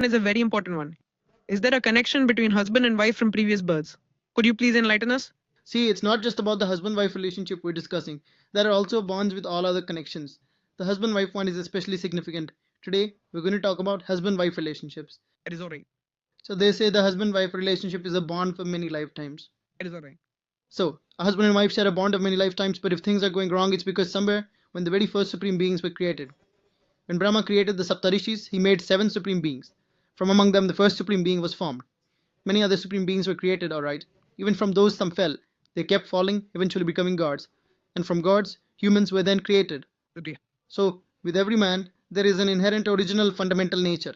is a very important one. Is there a connection between husband and wife from previous births? Could you please enlighten us? See, it's not just about the husband-wife relationship we're discussing. There are also bonds with all other connections. The husband-wife one is especially significant. Today, we're going to talk about husband-wife relationships. It is alright. So they say the husband-wife relationship is a bond for many lifetimes. It is alright. So, a husband and wife share a bond of many lifetimes, but if things are going wrong, it's because somewhere when the very first supreme beings were created. When Brahma created the Saptarishis, he made 7 supreme beings. From among them, the first supreme being was formed. Many other supreme beings were created, alright. Even from those, some fell. They kept falling, eventually becoming gods. And from gods, humans were then created. Okay. So, with every man, there is an inherent original fundamental nature.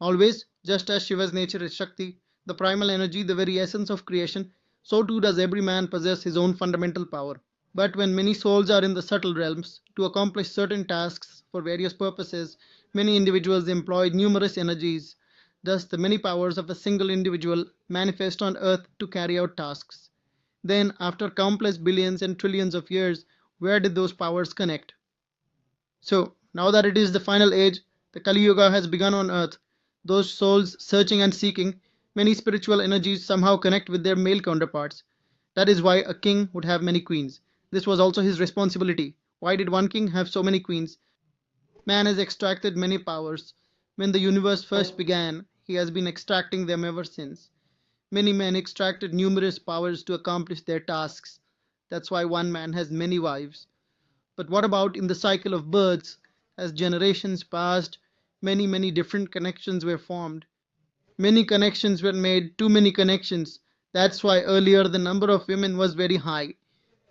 Always, just as Shiva's nature is Shakti, the primal energy, the very essence of creation, so too does every man possess his own fundamental power. But when many souls are in the subtle realms to accomplish certain tasks for various purposes, many individuals employ numerous energies. Thus, the many powers of a single individual manifest on earth to carry out tasks. Then, after countless billions and trillions of years, where did those powers connect? So, now that it is the final age, the Kali Yuga has begun on earth. Those souls searching and seeking, many spiritual energies somehow connect with their male counterparts. That is why a king would have many queens. This was also his responsibility. Why did one king have so many queens? Man has extracted many powers. When the universe first began, he has been extracting them ever since. Many men extracted numerous powers to accomplish their tasks. That's why one man has many wives. But what about in the cycle of births? As generations passed, many different connections were formed. Many connections were made, too many connections. That's why earlier the number of women was very high.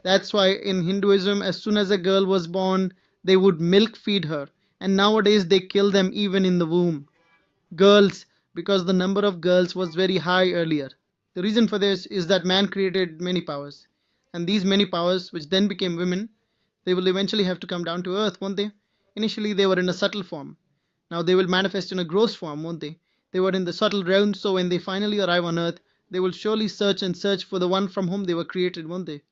That's why in Hinduism, as soon as a girl was born, they would milk feed her. And nowadays they kill them even in the womb. Girls, because the number of girls was very high earlier. The reason for this is that man created many powers. And these many powers, which then became women, they will eventually have to come down to earth, won't they? Initially, they were in a subtle form. Now they will manifest in a gross form, won't they? They were in the subtle realm, so when they finally arrive on earth, they will surely search and search for the one from whom they were created, won't they?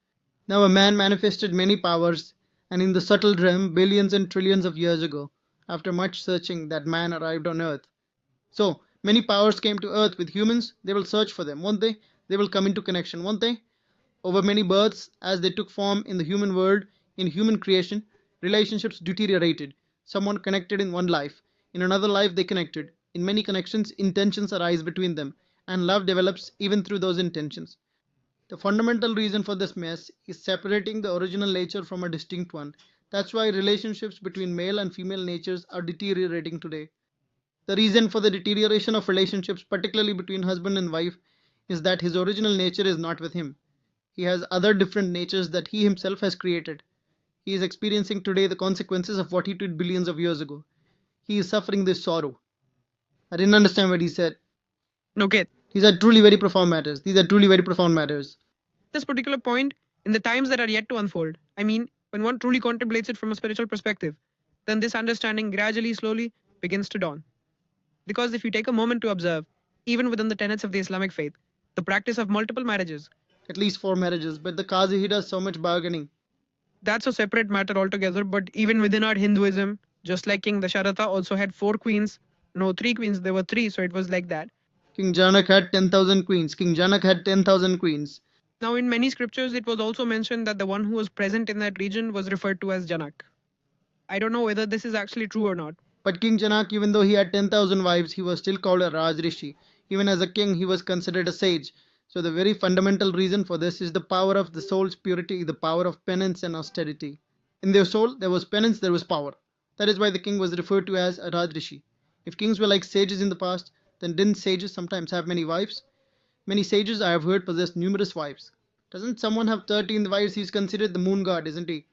Now a man manifested many powers, and in the subtle realm, billions and trillions of years ago, after much searching, that man arrived on earth. So, many powers came to earth with humans, they will search for them, won't they? They will come into connection, won't they? Over many births, as they took form in the human world, in human creation, relationships deteriorated. Someone connected in one life. In another life, they connected. In many connections, intentions arise between them, and love develops even through those intentions. The fundamental reason for this mess is separating the original nature from a distinct one. That's why relationships between male and female natures are deteriorating today. The reason for the deterioration of relationships, particularly between husband and wife, is that his original nature is not with him. He has other different natures that he himself has created. He is experiencing today the consequences of what he did billions of years ago. He is suffering this sorrow. I didn't understand what he said. Okay. These are truly very profound matters. These are truly very profound matters. This particular point, in the times that are yet to unfold, I mean, when one truly contemplates it from a spiritual perspective, then this understanding gradually, slowly begins to dawn. Because if you take a moment to observe, even within the tenets of the Islamic faith, the practice of multiple marriages, At least 4 marriages, but the Qazi he does so much bargaining. that's a separate matter altogether. But even within our Hinduism, just like King Dasharatha also had 4 queens, no, 3 queens, there were 3, so it was like that. King Janak had 10,000 queens. King Janak had 10,000 queens. Now, in many scriptures, it was also mentioned that the one who was present in that region was referred to as Janak. I don't know whether this is actually true or not. But King Janak, even though he had 10,000 wives, he was still called a Rajrishi. Even as a king, he was considered a sage. So the very fundamental reason for this is the power of the soul's purity, the power of penance and austerity. In their soul, there was penance, there was power. That is why the king was referred to as a Rajrishi. If kings were like sages in the past, then didn't sages sometimes have many wives? Many sages, I have heard, possess numerous wives. Doesn't someone have 13 wives? He's considered the moon god, isn't he?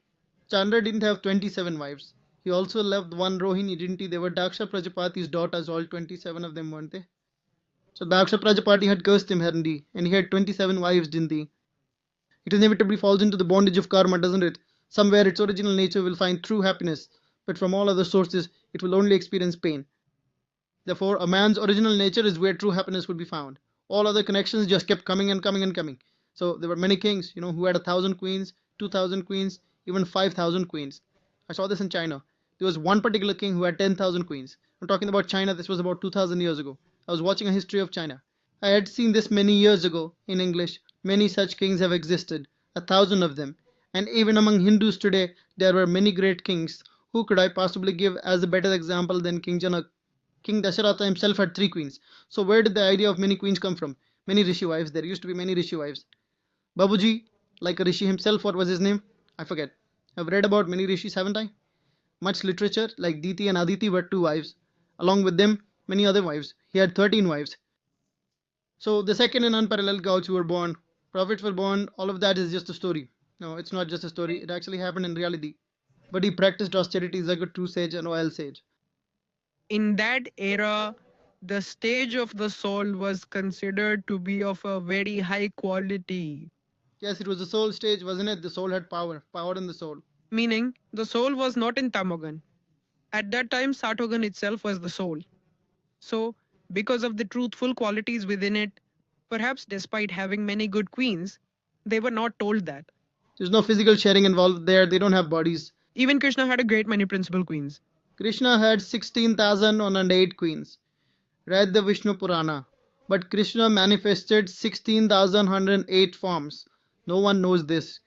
Chandra didn't have 27 wives. He also loved one Rohini, didn't he? They were Daksha Prajapati's daughters, all 27 of them, weren't they? So Daksha Prajapati had cursed him, hadn't he? And he had 27 wives, didn't he? It inevitably falls into the bondage of karma, doesn't it? Somewhere its original nature will find true happiness, but from all other sources it will only experience pain. Therefore, a man's original nature is where true happiness would be found. All other connections just kept coming and coming and coming. So there were many kings, who had 1,000 queens, 2,000 queens, even 5,000 queens. I saw this in China. There was one particular king who had 10,000 queens. I'm talking about China. This was about 2000 years ago. I was watching a history of China. I had seen this many years ago in English. Many such kings have existed, 1,000 of them. And even among Hindus today, there were many great kings. Who could I possibly give as a better example than King Janak? King Dasharatha himself had 3 queens. So where did the idea of many queens come from? Many rishi wives. There used to be many rishi wives. Babuji, like a rishi himself, what was his name? I forget. I've read about many rishis, haven't I? Much literature, like Diti and Aditi were 2 wives. Along with them, many other wives. He had 13 wives. So the second and unparalleled gods were born. Prophets were born. All of that is just a story. No, it's not just a story. It actually happened in reality. But he practiced austerities like a true sage and royal sage. In that era, the stage of the soul was considered to be of a very high quality. Yes, it was the soul stage, wasn't it? The soul had power. Power in the soul. Meaning, the soul was not in Tamogan. At that time, Satogan itself was the soul. So, because of the truthful qualities within it, perhaps despite having many good queens, they were not told that. There's no physical sharing involved there. They don't have bodies. Even Krishna had a great many principal queens. Krishna had 16,108 queens. Read the Vishnu Purana. But Krishna manifested 16,108 forms. No one knows this.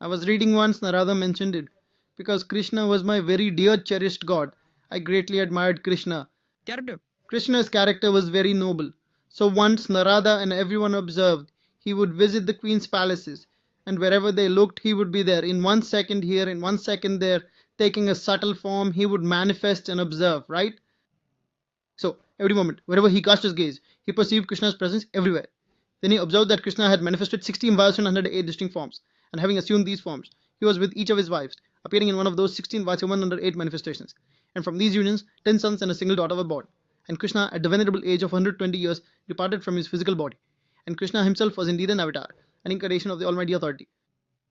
I was reading once, Narada mentioned it. Because Krishna was my very dear cherished God. I greatly admired Krishna. Character. Krishna's character was very noble. So once Narada and everyone observed, he would visit the queen's palaces. And wherever they looked, he would be there. In 1 second here, in 1 second there, taking a subtle form, he would manifest and observe, right? So, every moment, wherever he cast his gaze, he perceived Krishna's presence everywhere. Then he observed that Krishna had manifested 16,108 distinct forms, and having assumed these forms, he was with each of his wives, appearing in one of those 16,108 manifestations. And from these unions, 10 sons and a single daughter were born. And Krishna, at the venerable age of 120 years, departed from his physical body. And Krishna himself was indeed an avatar, an incarnation of the Almighty Authority.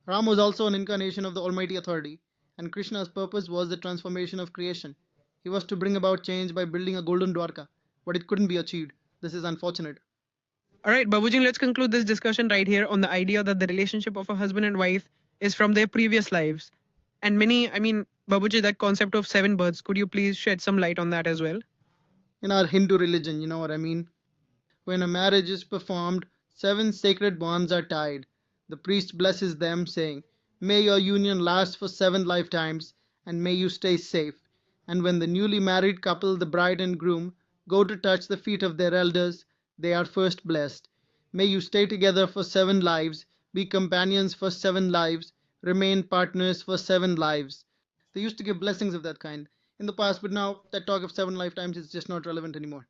Ram was also an incarnation of the Almighty Authority, and Krishna's purpose was the transformation of creation. He was to bring about change by building a golden Dwarka, but it couldn't be achieved. This is unfortunate. Alright, Babuji, let's conclude this discussion right here on the idea that the relationship of a husband and wife is from their previous lives. And Babuji, that concept of 7 births, could you please shed some light on that as well? In our Hindu religion, you know what I mean? When a marriage is performed, 7 sacred bonds are tied. The priest blesses them, saying, "May your union last for 7 lifetimes, and may you stay safe." And when the newly married couple, the bride and groom, go to touch the feet of their elders, they are first blessed. May you stay together for 7 lives, be companions for 7 lives, remain partners for 7 lives. They used to give blessings of that kind in the past, but now that talk of 7 lifetimes is just not relevant anymore.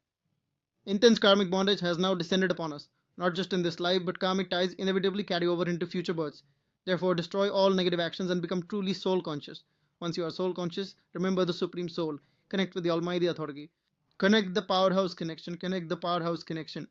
Intense karmic bondage has now descended upon us, not just in this life, but karmic ties inevitably carry over into future births. Therefore, destroy all negative actions and become truly soul conscious. Once you are soul conscious, remember the Supreme Soul. Connect with the Almighty Authority. Connect the powerhouse connection. Connect the powerhouse connection.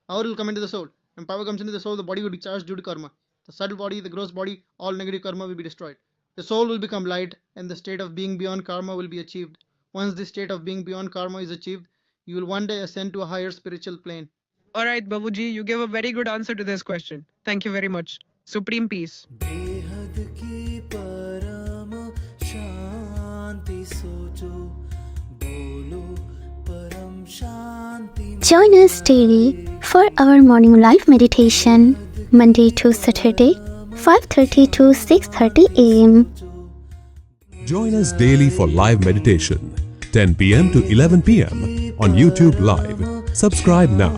Power will come into the soul. When power comes into the soul, the body will be charged due to karma. The subtle body, the gross body, all negative karma will be destroyed. The soul will become light, and the state of being beyond karma will be achieved. Once the state of being beyond karma is achieved, you will one day ascend to a higher spiritual plane. Alright, Babuji, you gave a very good answer to this question. Thank you very much. Supreme peace. Join us daily for our morning live meditation, Monday to Saturday, 5:30 to 6:30 a.m. Join us daily for live meditation, 10 p.m. to 11 p.m. on YouTube Live. Subscribe now.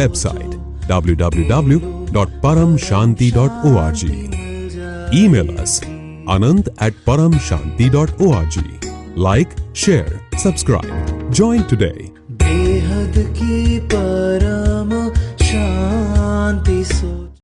Website www.paramshanti.org. Email us anant@paramshanti.org. Like, share, subscribe. Join today. बेहद की परम शांति सो